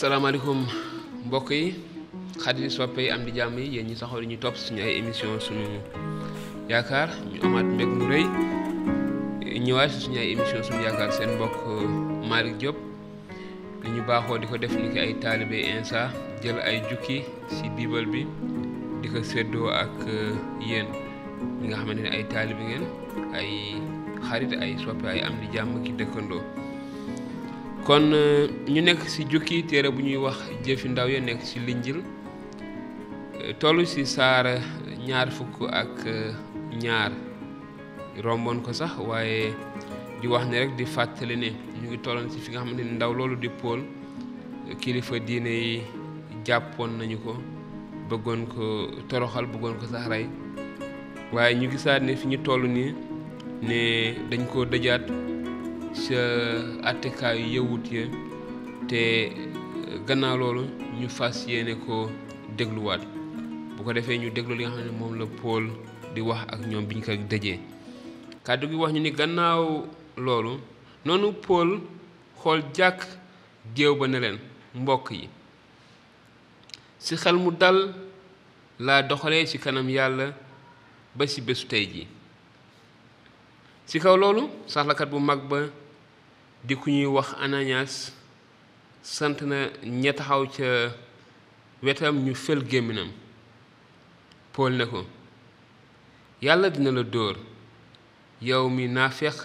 salaamaaleykum mbokk yi xarit yi soppe yi am di jàmm yi yéen ñi saxoo ñu topp suñu ay émission suñu yaakaar ñu amaat mbég mu rëy ñëwaat suñu ay émission suñu yaakaar seen mbokk Malick Diop li ñu baaxoo di ko def ni ki ay taalibe insa jël ay jukki ci biibal bi di ko séddoo ak yéen ñi nga xamante ne ay taalibe ngeen ay xarit ay soppe ay am di jàmm ki dëkkandoo kon ñu nekk ci jukki téere bu ñuy wax jëfi ndaw ya nekk ci linjil toll ci saar 22 romboon ko sax waaye di wax ne rek di fàttali ne ñu ngi tolloon ci fi nga xamante ne ndaw loolu di Pool kilifa diine yi jàppoon nañu ko bëggoon ko toroxal bëggoon ko sax rey waaye ñu gisaat ne fi ñu toll nii ne dañ koo dëjaat sa attekaayu yawut ya te gannaaw loolu ñu fas yéene ko dégluwaat bu ko defee ñu déglu li nga xam ne moom la Pool di wax ak ñoom biñ ko dëjee kàddu gi wax ñu ni gannaaw loolu noonu Pool xool jàkk géew ba ne leen mbokk yi ci xel mu dal laa doxalee ci kanam yàlla ba ci bésu tey ji ci kaw loolu saxlakat bu mag ba di ku ñuy wax Ananias sant na ña taxaw ca wetam ñu fel gémminam Pool ne ko yàlla dina la dóor yow mi naafeq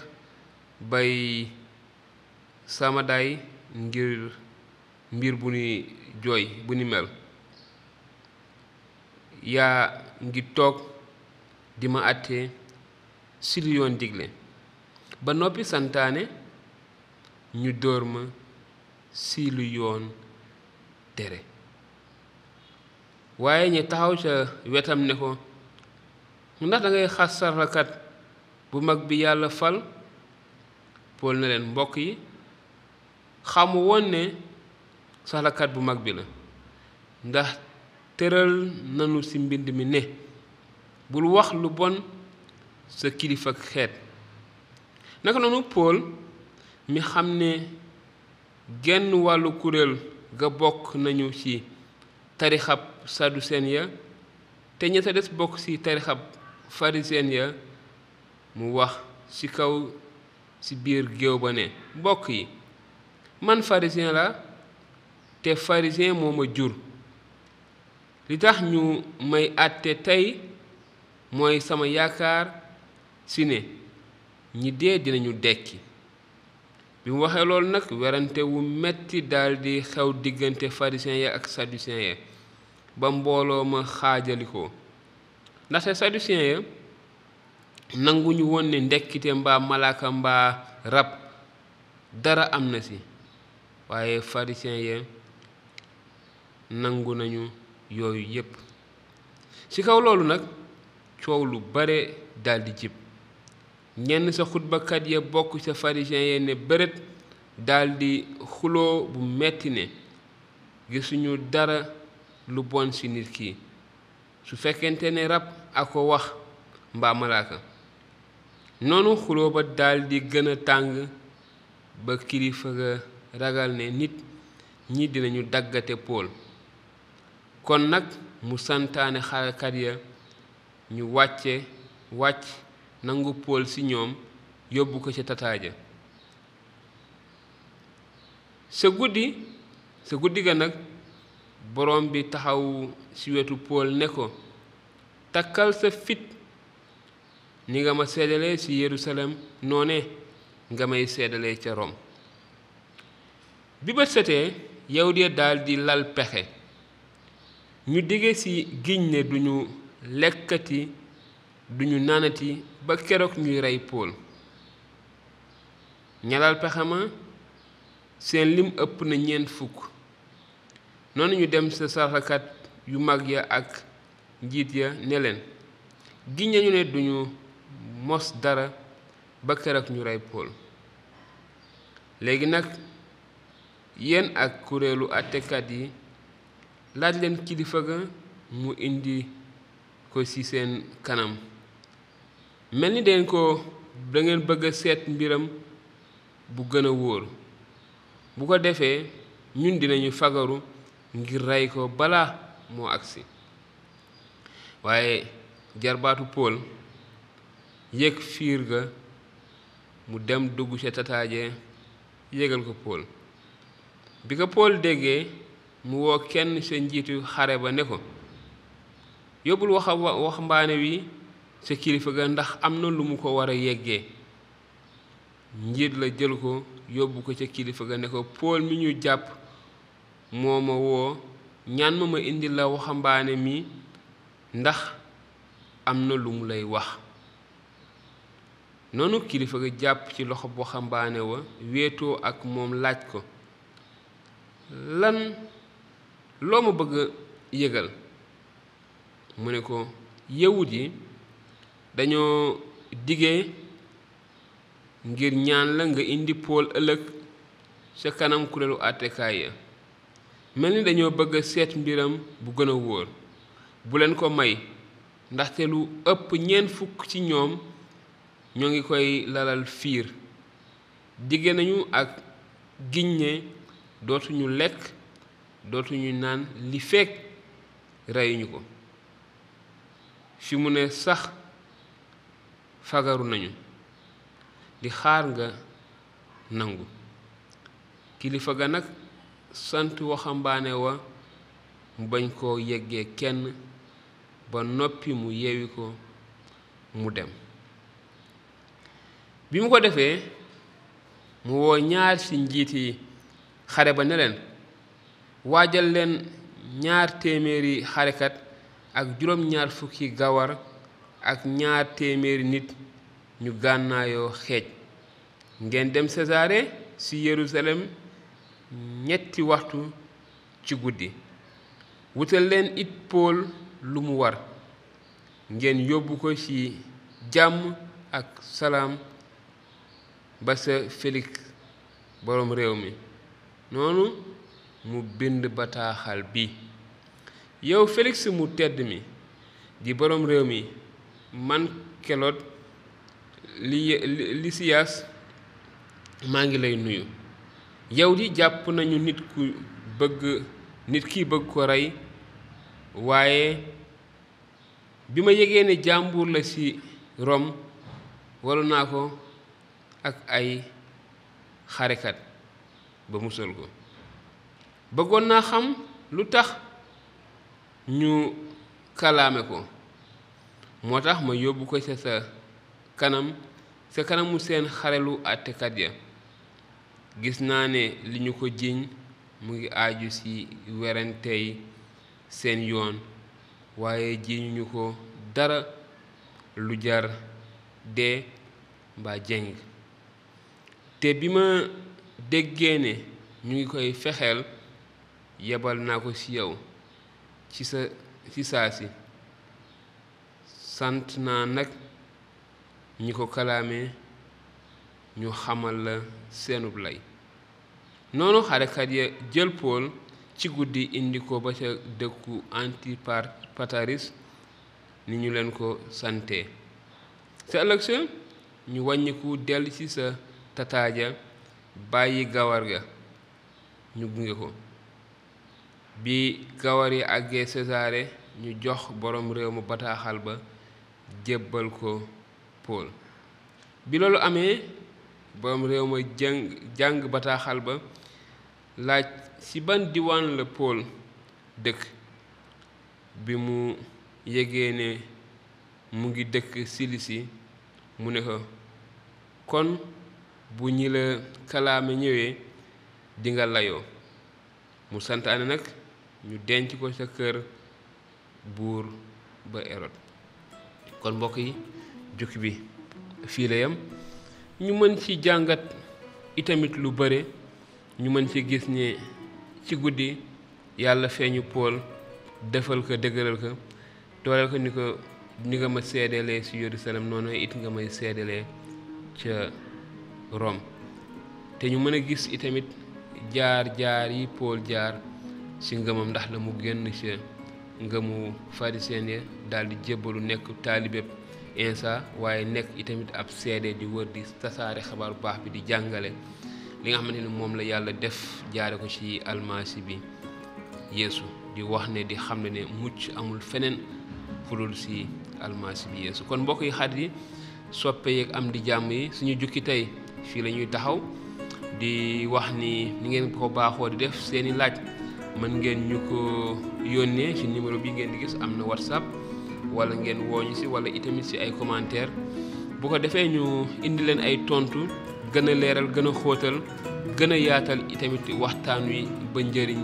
bay samadaay ngir mbir bu ni jooy bu ni mel yaa ngi toog di ma àtte si lu yoon digle ba noppi santaane ñu dóor ma si lu yoon tere waaye ñi taxaw ca wetam ne ko ndax da ngay xas sarlakat bu mag bi yàlla fal Pool na leen mbokk yi xamu woon ne sarlakat bu mag bi la ndax tëral nanu ci mbind mi ne bul wax lu bon sa kilifa ak xeet naka noonu Pool mi xam ne genn wàllu kuréel ga bokk nañu ci tarixab sadduseen ya te ña sa des bokk ci tarixab fariseen ya mu wax ci kaw ci biir géew ba ne mbokk yi man pharisien la te pharisien moo ma jur li tax ñu may àtte tey mooy sama yaakaar ci ne ñi dee dinañu dekki bi mu waxee loolu nag werante wu metti daldi xew diggante pharisien ya ak sadduseen ya ba mbooloo ma xaajalikoo ndaxte sadduseen ya nanguñu woon ne ndekkite mbaa malaaka mbaa rab dara am na ci waaye pharisien ya nangu nañu yooyu yépp ci kaw loolu nag coow lu bare daldi jib ñenn sa xutbakat ya bokk ca pharisien ya ne bërët daldi xuloo bu metti ne gisuñu dara lu bon ci nit ki su fekkente ne rab a ko wax mbaa malaaka noonu xuloo ba daldi gën a tàng ba kilifa ga ragal ne nit ñi dinañu daggate Pool kon nag mu santaane xarekat ya ñu wàcc nangu Pool ci ñoom yóbbu ko ca tataaja sa guddi ga nag borom bi taxaw ci wetu Pool ne ko takkal sa fit ni nga ma seedalee ci Yerusalem noone nga may seedalee ca Rom bi bët setee yawut ya daldi lal pexe ñu dige ci giñ ne duñu lekkati duñu naanati ba keroog ñuy rey Pool ñalal pexe ma seen lim ëpp na 40 noonu ñu dem sa sarxakat yu mag ya ak njiit ya ne leen giñ nañu ne duñu mos dara ba keroog ñu rey Pool léegi nag yéen ak kuréelu àttekat yi laaj leen kilifa ga mu indi ko ci seen kanam mel ni da ngeen bëgg a seet mbiram bu gën a wóor bu ko defee ñun dinañu fagaru ngir rey ko balaa moo agsi waaye jarbaatu Pool yëg fiir ga mu dem dugg ca tataaje yégal ko Pool bi ko Pool déggee mu woo kenn sa njiitu xare ba ne ko yóbbul waxambaane wi sa kilifa ga ndax am na lu mu ko war a yeggee njiit la jël ko yóbbu ko ca kilifa ga ne ko Pool mi ñu jàpp moo ma woo ñaan ma indi la waxambaane mi ndax am na lu mu lay wax noonu kilifa ga jàpp ci loxo waxambaane wa wéetoo ak moom laaj ko lan loo ma bëgg yëgal mu ne ko yawut yi dañoo dige ngir ñaan la nga indi Pool ëllëg ca kanam kuréelu àttekaay ya mel ni dañoo bëgg seet mbiram bu gën a wóor bu leen ko may ndaxte lu ëpp 40 ci ñoom ñoo ngi koy lalal fiir dige nañu ak giñ ne dootuñu lekk dootuñu naan li fekk reyuñu ko fi mu ne sax fagaru nañu di xaar nga nangu kilifa ga nag sant waxambaane wa mu bañ koo yeggee kenn ba noppi mu yewi ko mu dem bi mu ko defee mu woo ñaar ci njiiti xare ba ne leen waajal leen 200 xarekat ak 20 gawar ak 200 nit ñu gànnaayoo xeej ngeen dem Sesaare ci Yerusalem 3 waxtu ci guddi wutal leen it Pool lu mu war ngeen yóbbu ko ci jàmm ak salaam ba sa Félix boroom réew mi noonu mu bind bataaxal bi yow Félix mu tedd mi di boroom réew mi man Kelot Lisias maa ngi lay nuyu yow di jàpp nañu nit ki bëgg ko rey waaye bi ma yégee ne jàmbur la ci Rom walu naa ko ak ay xarekat ba musal ko bëggoon naa xam lu tax ñu kalaame ko moo tax ma yóbbu ko ca sa kanamu seen xarelu àttekat ya gis naa ne li ñu ko jiiñ mu ngi aaju ci werantey seen yoon waaye jiiñuñu ko dara lu jar dee mbaa jeng te bi ma déggee ne ñu ngi koy fexeel yebal naa ko ci yow ci saa si sant naa nag ñi ko kalaame ñu xamal la seenub lay noonu xarekat ya jël Pool ci guddi indi ko ba ca dëkku Antipataris ni ñu leen ko sante sa ëllëg sa ñu wàññiku dellu ci sa tataaja bàyyi gawar ga ñu gunge ko bi gawar yi àggee Sesaare ñu jox boroom réew ma bataaxal ba jébbal ko Pool bi loolu amee boroom réew ma jàng bataaxal ba laaj ci ban diwaan la Pool dëkk bi mu yégee ne mu ngi dëkk Silisi mu ne ko kon bu ñi la kalaame ñëwee dinga layoo mu santaane nag ñu denc ko sa kër buur ba Erod kon mbokk yi jukki bi fii la yam ñu mën ci jàngat itamit lu bare ñu mën ci gis ne ci guddi yàlla feeñu Pool defal ko dëgëral ko dooleel ko ni nga ma seedelee ci Yerusalem noonu it nga may seedelee ca Rome te ñu mën a gis itamit jaar yi Pool jaar ci ngëmam ndax la mu génn ca ngëmu pharisien ya daldi jébbalu nekk taalibeb Insa waaye nekk itamit ab seede di wër di tasaare xabaar bu baax bi di jàngale li nga xamante ni moom la yàlla def jaare ko ci almasi bi Yeesu di wax ne di xam ne mucc amul feneen fudul ci almasi bi Yeesu. kon mbokk yi xarit yi soppe yeeg am di jàmm yi suñu jukki tey fii la ñuy taxaw di wax ni ngeen ko baaxoo di def seeni laaj mën ngeen ñu ko yónnee ci numéro bi ngeen di gis am na WhatsApp wala ngeen wooñu ci wala itamit ci ay commentaire bu ko defee ñu indi leen ay tontu gën a leeral gën a xóotal gën a yaatal itamit waxtaan wi ba njëriñ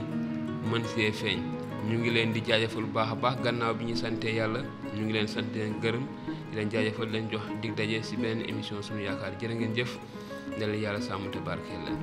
mën see feeñ. ñu ngi leen di jaajëfal bu baax a baax gannaaw bi ñu sante yàlla ñu ngi leen sant leen gërëm di leen jaajëfal leen jox dig daje ci benn émission suñu yaakaar jërë ngeen jëf ne leen yàlla sàmm te barkeel leen.